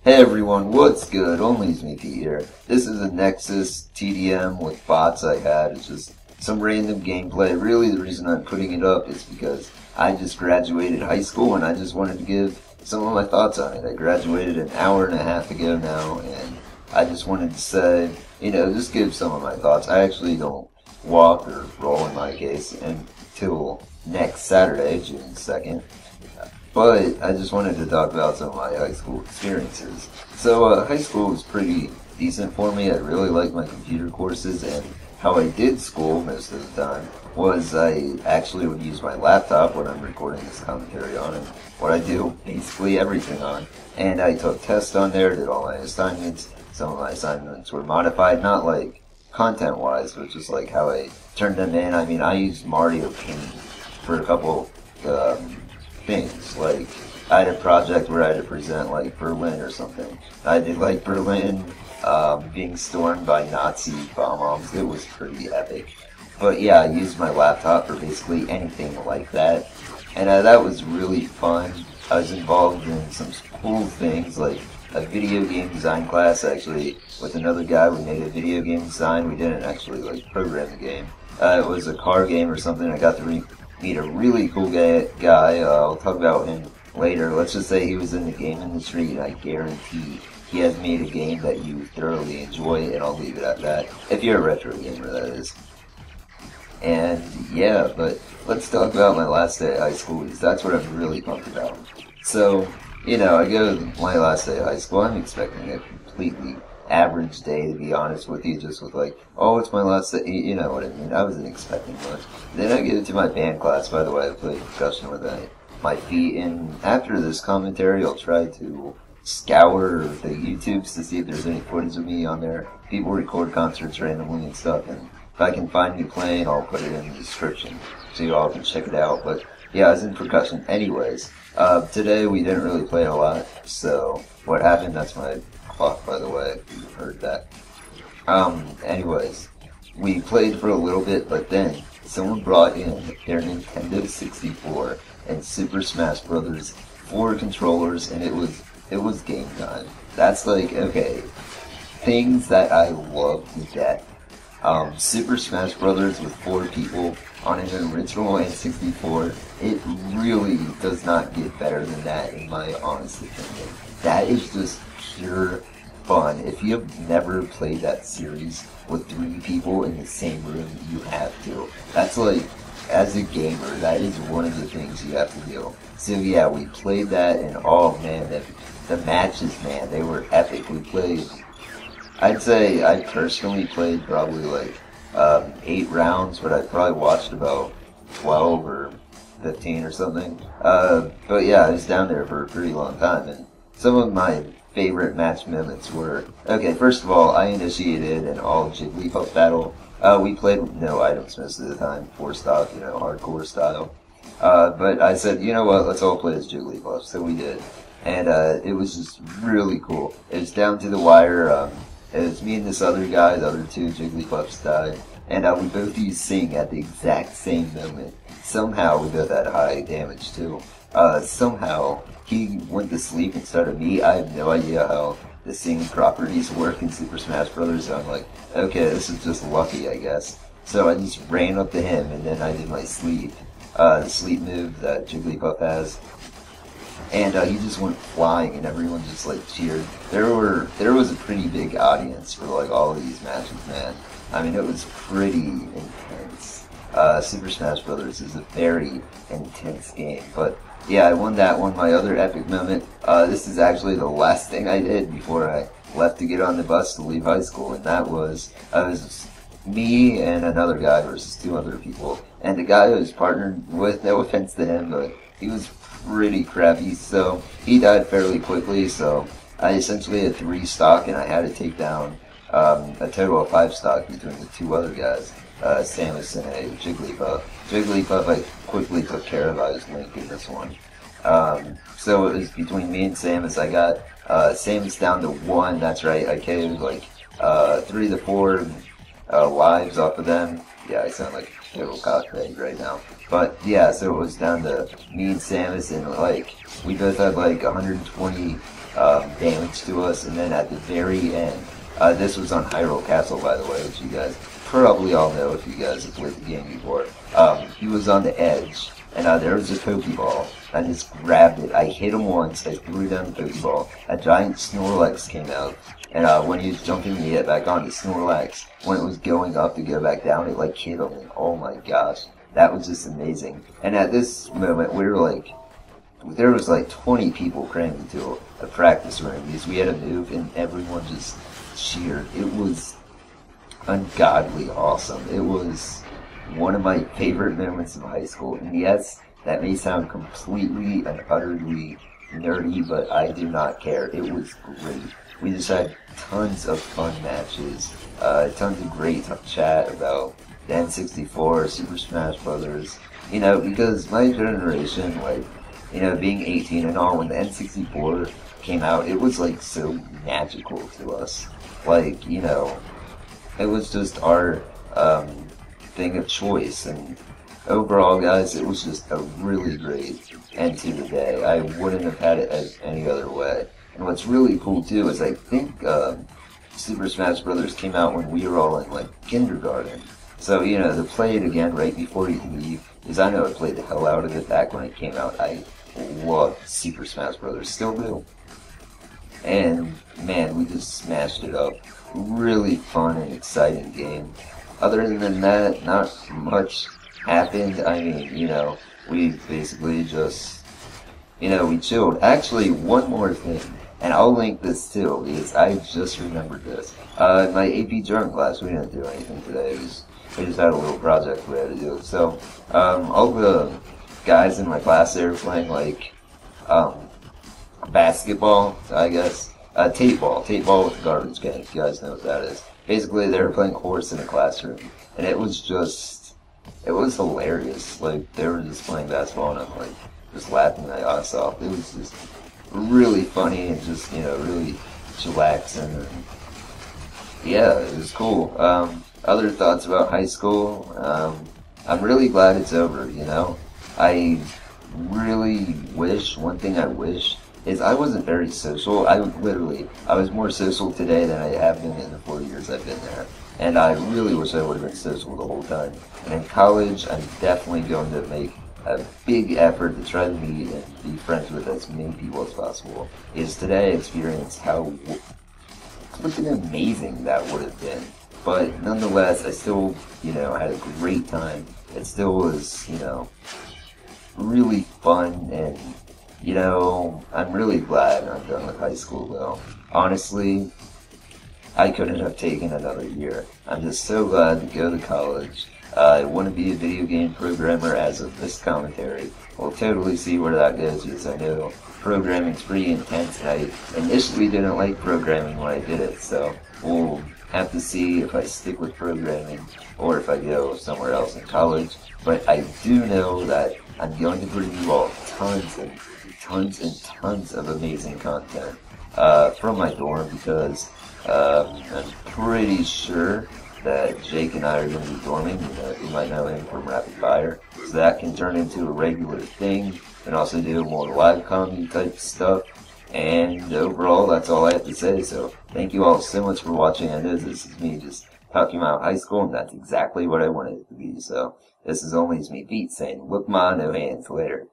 Hey everyone, what's good? Only me Pete here. This is a Nexus TDM with bots I had. It's just some random gameplay. Really, the reason I'm putting it up is because I just graduated high school and I just wanted to give some of my thoughts on it. I graduated an hour and a half ago now, and I just wanted to say, just give some of my thoughts. I actually don't walk or roll in my case until next Saturday, June 2nd. But I just wanted to talk about some of my high school experiences. So high school was pretty decent for me. I really liked my computer courses, and how I did school most of the time was I actually would use my laptop when I'm recording this commentary on, and what I do basically everything on. And I took tests on there, did all my assignments. Some of my assignments were modified, not like content-wise, but just like how I turned them in. I mean, I used Mario Paint for a couple things. Like, I had a project where I had to present like Berlin or something. I did like Berlin being stormed by Nazi bomb-bombs. It was pretty epic. But yeah, I used my laptop for basically anything like that. And that was really fun. I was involved in some cool things like a video game design class. Actually, with another guy, we made a video game design. We didn't actually like program the game. It was a car game or something. I got to meet a really cool guy. I'll talk about him later. Let's just say he was in the game industry, and I guarantee he has made a game that you thoroughly enjoy, and I'll leave it at that. If you're a retro gamer, that is. And yeah, but let's talk about my last day of high school, because that's what I'm really pumped about. So, I go to my last day of high school. I'm expecting a completely average day, to be honest with you, just with like, oh, it's my last day, you know what I mean. I wasn't expecting much. Then I get into my band class. By the way, I played percussion with my feet, and after this commentary, I'll try to scour the YouTubes to see if there's any footage of me on there. People record concerts randomly and stuff, and if I can find me playing, I'll put it in the description so you all can check it out. But yeah, I was in percussion. Anyways, today we didn't really play a lot, so what happened, that's my clock, by the way, if you've heard that. Anyways, we played for a little bit, but then someone brought in their Nintendo 64 and Super Smash Brothers 4 controllers, and it was game time. That's like, okay, things that I love to death. Super Smash Brothers with 4 people on an original N64, it really does not get better than that, in my honest opinion. That is just pure fun. If you have never played that series with 3 people in the same room, you have to. That's like, as a gamer, that is one of the things you have to do. So yeah, we played that, and oh man, the matches, man, they were epic. We played, I'd say I personally played probably like 8 rounds, but I probably watched about 12 or 15 or something. But yeah, I was down there for a pretty long time, and some of my favorite match moments were, okay, first of all, I initiated an all Jigglypuff battle. We played with no items most of the time, 4 stock, hardcore style. But I said, you know what, let's all play as Jigglypuff, so we did. And it was just really cool. It was down to the wire. It was me and this other guy, the other 2 Jigglypuffs died. And we both used Sing at the exact same moment. Somehow we both had high damage too. Somehow he went to sleep instead of me. I have no idea how the Sing properties work in Super Smash Brothers. So I'm like, okay, this is just lucky, I guess. So I just ran up to him, and then I did my sleep, the sleep move that Jigglypuff has. And he just went flying, and everyone just like cheered. There was a pretty big audience for like all of these matches, man. I mean, it was pretty intense. Super Smash Brothers is a very intense game, but yeah, I won that one. My other epic moment, this is actually the last thing I did before I left to get on the bus to leave high school, and that was, it was me and another guy versus 2 other people. And the guy I was partnered with, no offense to him, but he was pretty crappy, so he died fairly quickly, so I essentially had 3 stock, and I had to take down a total of 5 stock between the 2 other guys, Samus and a Jigglypuff. Jigglypuff I quickly took care of. I was Link in this one. So it was between me and Samus. I got Samus down to 1, that's right. I KO'd like 3 to 4 lives off of them. Yeah, I sound like a total cockbag right now. But yeah, so it was down to me and Samus, and like, we both had like 120 damage to us, and then at the very end, this was on Hyrule Castle, by the way, which you guys probably all know if you guys have played the game before. He was on the edge, and there was a Pokeball. I just grabbed it. I hit him once. I threw down the Pokeball. A giant Snorlax came out, and when he was jumping to get back on, the Snorlax, when it was going up to go back down, it like hit him. And oh my gosh, that was just amazing. And at this moment, we were like, there was like 20 people crammed into a practice room because we had a move, and everyone just cheered. It was ungodly awesome. It was one of my favorite moments of high school. And yes, that may sound completely and utterly nerdy, but I do not care. It was great. We just had tons of fun matches, tons of great chat about the N64, Super Smash Brothers. You know, because my generation, like, you know, being 18 and all, when the N64 came out, it was like so magical to us. Like, you know, it was just our thing of choice, and overall, guys, it was just a really great end to the day. I wouldn't have had it as any other way. And what's really cool too is I think Super Smash Brothers came out when we were all in like kindergarten. So, you know, to play it again right before you leave, because I know I played the hell out of it back when it came out. I loved Super Smash Brothers, still do. And man, we just smashed it up. Really fun and exciting game. Other than that, not much happened. I mean, you know, we basically just, you know, we chilled. Actually, one more thing, and I'll link this too, because I just remembered this. My AP German class, we didn't do anything today. We just had a little project we had to do. So, all the guys in my class, they were playing, like, basketball, I guess. Tape ball with a garbage can, if you guys know what that is. Basically, they were playing horse in a classroom, and it was just, it was hilarious. Like, they were just playing basketball, and I'm like, just laughing my ass off. It was just really funny, and just, you know, really chillaxing, and yeah, it was cool. Other thoughts about high school, I'm really glad it's over, you know. I really wish, one thing I wish, is I wasn't very social. I was more social today than I have been in the 4 years I've been there. And I really wish I would have been social the whole time. And in college, I'm definitely going to make a big effort to try to meet and be friends with as many people as possible. Because today I experienced how flipping amazing that would have been. But nonetheless, I still, you know, had a great time. It still was, you know, really fun, and you know, I'm really glad I'm done with high school, though. Honestly, I couldn't have taken another year. I'm just so glad to go to college. I want to be a video game programmer as of this commentary. We'll totally see where that goes, because I know programming's pretty intense, and I initially didn't like programming when I did it, so we'll have to see if I stick with programming or if I go somewhere else in college. But I do know that I'm going to bring you all tons and tons of amazing content from my dorm, because I'm pretty sure that Jake and I are going to be dorming. You might know him from Rapid Fire, so that can turn into a regular thing, and also do more live comedy type stuff. And overall, that's all I have to say. So thank you all so much for watching. I know this is me just talking about high school, and that's exactly what I wanted it to be. So this is Only Me Pete saying, "Look ma, no hands." Later.